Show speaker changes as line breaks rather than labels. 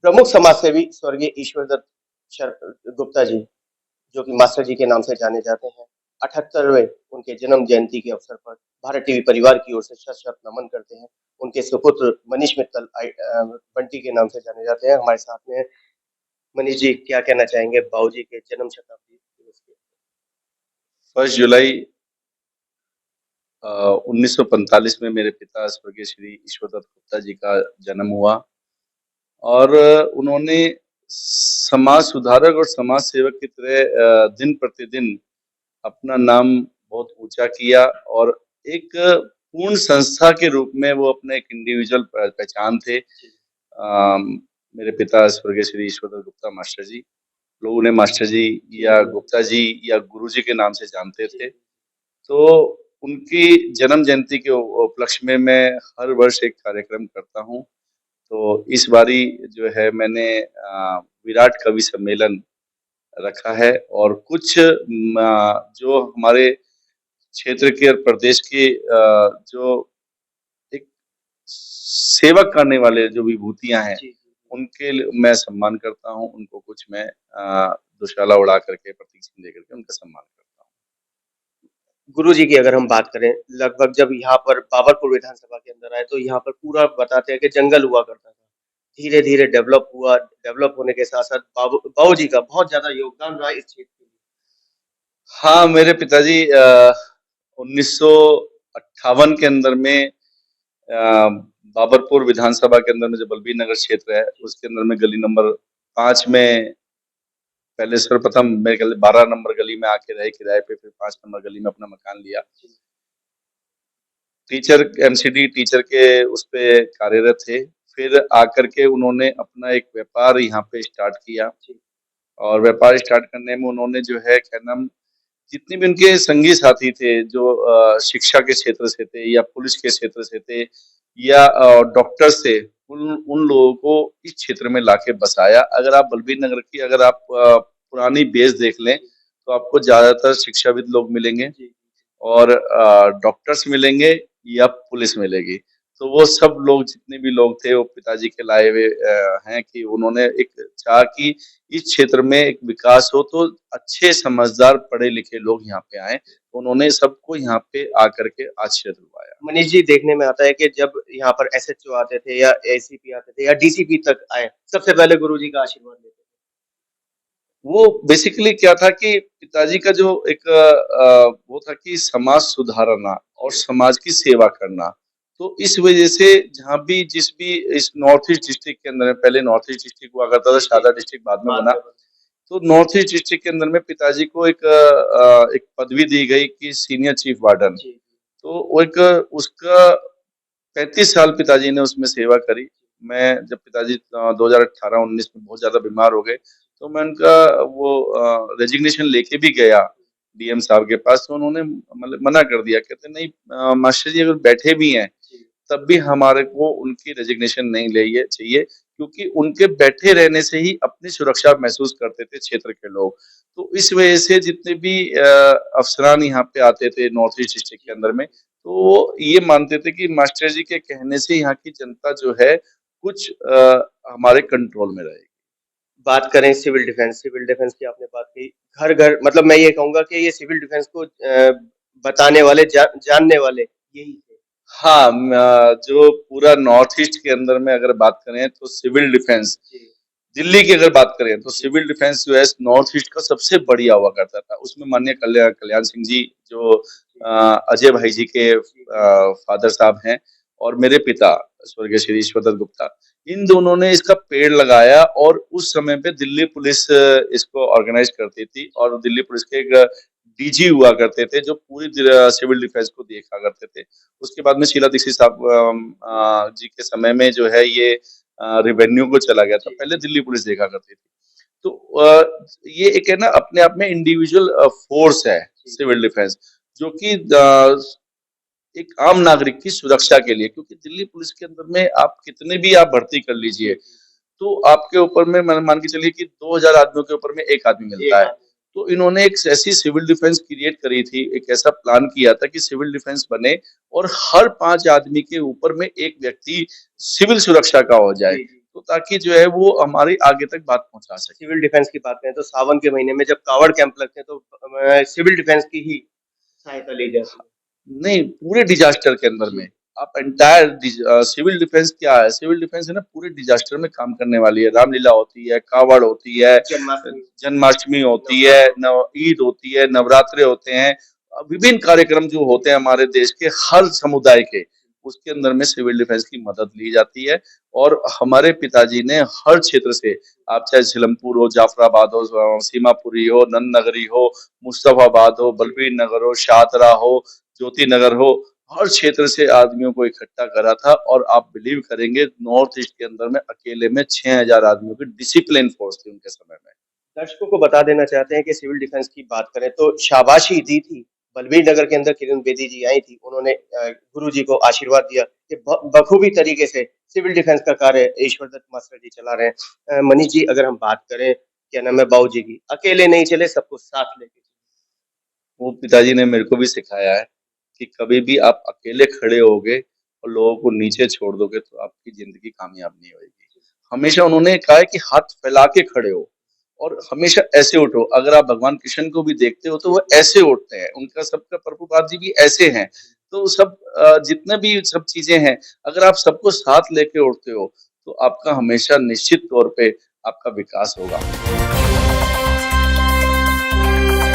प्रमुख समाज सेवी स्वर्गीय ईश्वर दत्त गुप्ता जी, जो कि मास्टर जी के नाम से जाने जाते हैं, 78वें उनके जन्म जयंती के अवसर पर भारत टीवी परिवार की ओर से शत शत नमन करते हैं। उनके सुपुत्र मनीष मित्तल बंटी के नाम से जाने जाते हैं, हमारे साथ में हैं। मनीष जी, क्या कहना चाहेंगे बाबूजी के जन्म शताब्दी दिवस के?
1 जुलाई 1945 में मेरे पिता स्वर्गीय श्री ईश्वर दत्त गुप्ता जी का जन्म हुआ और उन्होंने समाज सुधारक और समाज सेवक की तरह दिन प्रतिदिन अपना नाम बहुत ऊंचा किया और एक पूर्ण संस्था के रूप में वो अपने एक इंडिविजुअल पहचान थे। मेरे पिता स्वर्गीय श्री ईश्वर दत्त गुप्ता मास्टर जी, लोग उन्हें मास्टर जी या गुप्ता जी या गुरु जी के नाम से जानते थे। तो उनकी जन्म जयंती के उपलक्ष्य में मैं हर वर्ष एक कार्यक्रम करता हूँ। तो इस बारी जो है मैंने विराट कवि सम्मेलन रखा है और कुछ जो हमारे क्षेत्र के और प्रदेश के जो एक सेवा करने वाले जो विभूतियां हैं, उनके मैं सम्मान करता हूँ। उनको कुछ मैं दुशाला उड़ा करके, प्रतीक चिन्ह दे करके उनका सम्मान करता हूँ।
गुरुजी की अगर हम बात करें, लगभग जब यहाँ पर बाबरपुर विधानसभा के अंदर आए तो यहाँ पर पूरा बताते हैं कि जंगल हुआ करता था। धीरे-धीरे डेवलप हुआ, डेवलप होने के साथ-साथ बाबूजी का बहुत ज़्यादा योगदान रहा इस क्षेत्र में।
हाँ, मेरे पिताजी 1958 के अंदर में बाबरपुर विधानसभा के अंदर में जो बलबीर नगर क्षेत्र है, उसके अंदर में गली नंबर 5 में पहले सर्वप्रथम मेरे ख्याल 12 नंबर गली में आके रहे किराए पे, फिर 5 नंबर गली में अपना मकान लिया। टीचर एमसीडी टीचर के उस पे कार्यरत थे। फिर आकर के उन्होंने अपना एक व्यापार यहाँ पे स्टार्ट किया और व्यापार स्टार्ट करने में उन्होंने जो है क्या नाम, जितने भी उनके संगी साथी थे जो शिक्षा के क्षेत्र से थे या पुलिस के क्षेत्र से थे या डॉक्टर से, उन लोगों को इस क्षेत्र में लाके बसाया। अगर आप बलबीर नगर की अगर आप पुरानी बेस देख लें तो आपको ज्यादातर शिक्षाविद लोग मिलेंगे और डॉक्टर्स मिलेंगे या पुलिस मिलेगी। तो वो सब लोग जितने भी लोग थे वो पिताजी के लाए हुए हैं कि उन्होंने एक चाहा कि इस क्षेत्र में एक विकास हो तो अच्छे समझदार पढ़े लिखे लोग यहाँ पे आए। उन्होंने सबको यहाँ पे आकर के आश्रय दिलवाया।
मनीष जी, देखने में आता है कि जब यहाँ पर एसएचओ आते थे या एसीपी आते थे या डीसीपी तक आए, सबसे पहले गुरुजी का आशीर्वाद लेते थे।
वो बेसिकली क्या था कि पिताजी का जो एक वो था कि समाज सुधारना और समाज की सेवा करना। तो इस वजह से जहाँ भी जिस भी इस नॉर्थ ईस्ट डिस्ट्रिक्ट के अंदर में, पहले नॉर्थ ईस्ट डिस्ट्रिक्ट हुआ करता था, शारदा डिस्ट्रिक्ट बाद में बना। तो नॉर्थ ईस्ट डिस्ट्रिक्ट के अंदर में पिताजी को एक पदवी दी गई कि सीनियर चीफ वार्डन। तो वो एक उसका 35 साल पिताजी ने उसमें सेवा करी। मैं जब पिताजी 2018-19 में बहुत ज्यादा बीमार हो गए तो मैं उनका वो रेजिग्नेशन लेके भी गया डीएम साहब के पास, तो उन्होंने मतलब मना कर दिया, कहते नहीं मास्टर जी अगर बैठे भी हैं तब भी हमारे को उनकी रेजिग्नेशन नहीं चाहिए, क्योंकि उनके बैठे रहने से ही अपनी सुरक्षा महसूस करते थे क्षेत्र के लोग। तो इस वजह से जितने भी अफसरान यहाँ पे आते थे नॉर्थ ईस्ट डिस्ट्रिक्ट के अंदर में, तो वो ये मानते थे कि मास्टर जी के कहने से यहाँ की जनता जो है कुछ हमारे कंट्रोल में रहेगी।
बात करें सिविल डिफेंस की आपने बात की। घर-घर मतलब मैं ये कहूँगा कि ये सिविल डिफेंस को बताने वाले, जानने वाले यही थे।
हाँ, जो पूरा नॉर्थ ईस्ट के अंदर में अगर बात करें तो सिविल डिफेंस, दिल्ली की अगर बात करें तो सिविल डिफेंस जो है नॉर्थ ईस्ट का सबसे बढ़िया हुआ करता था। उसमें माननीय कल्याण सिंह जी जो अजय भाई जी के फादर साहब हैं और मेरे पिता स्वर्गीय श्री ईश्वर दत्त गुप्ता, इन दोनों ने इसका पेड़ लगाया और उस समय पे दिल्ली पुलिस इसको ऑर्गेनाइज करती थी और दिल्ली पुलिस के एक डीजी हुआ करते थे जो पूरी सिविल डिफेंस को देखा करते थे। उसके बाद में शीला दीक्षित साहब जी के समय में जो है ये रेवेन्यू को चला गया था, पहले दिल्ली पुलिस देखा करती थी। तो ये एक है ना अपने आप में इंडिविजुअल फोर्स है सिविल डिफेंस, जो कि एक आम नागरिक की सुरक्षा के लिए, क्योंकि दिल्ली पुलिस के अंदर में आप कितने भी आप भर्ती कर लीजिए तो आपके ऊपर में मान के चलिए कि 2000 आदमियों के ऊपर में एक आदमी मिलता है। तो इन्होंने एक ऐसी सिविल डिफेंस क्रिएट करी थी, एक ऐसा प्लान किया था कि सिविल डिफेंस बने और हर 5 आदमी के ऊपर में एक व्यक्ति सिविल सुरक्षा का हो जाए। तो ताकि जो है वो हमारी आगे तक बात पहुंचा सके।
सिविल डिफेंस की बात करें तो सावन के महीने में जब कावड़ कैंप लगते हैं तो सिविल डिफेंस की ही सहायता ली जाती है।
नहीं, पूरे डिजास्टर के अंदर में आप एंटायर सिविल डिफेंस क्या है? सिविल डिफेंस है ना, पूरे डिजास्टर में काम करने वाली है। रामलीला होती है, कावड़ होती है,
जन्माष्टमी,
जन्माष्टमी होती है, ईद होती है, नवरात्रे होते हैं, विभिन्न कार्यक्रम जो होते हैं हमारे देश के हर समुदाय के, उसके अंदर में सिविल डिफेंस की मदद ली जाती है। और हमारे पिताजी ने हर क्षेत्र से, आप चाहे झिलमपुर हो, जाफराबाद हो, सीमापुरी हो, नंदनगरी हो, मुस्तफाबाद हो, बलबीर नगर हो, शाहतरा हो, ज्योति नगर हो, हर क्षेत्र से आदमियों को इकट्ठा करा था। और आप बिलीव करेंगे, नॉर्थ ईस्ट के अंदर में अकेले में 6000 आदमियों की डिसिप्लिन फोर्स थी उनके समय में।
दर्शकों को बता देना चाहते हैं कि सिविल डिफेंस की बात करें तो शाबाशी दी थी। बलबीर नगर के अंदर किरण बेदी जी आई थी, उन्होंने गुरु जी को आशीर्वाद दिया कि बखूबी तरीके से सिविल डिफेंस का कार्य ईश्वर दत्त मास्टर जी चला रहे हैं। मनीष जी, अगर हम बात करें क्या नाम है बाबू जी की, अकेले नहीं चले, सबको साथ लेके
वो पिताजी ने मेरे को भी सिखाया है कि कभी भी आप अकेले खड़े होगे और लोगों को नीचे छोड़ दोगे तो आपकी जिंदगी कामयाब नहीं होगी। हमेशा उन्होंने कहा है कि हाथ फैला के खड़े हो और हमेशा ऐसे उठो। अगर आप भगवान कृष्ण को भी देखते हो तो वो ऐसे उठते हैं, उनका सबका प्रभुपाद जी भी ऐसे हैं। तो सब जितने भी सब चीजें हैं, अगर आप सबको साथ लेके उठते हो तो आपका हमेशा निश्चित तौर पे आपका विकास होगा।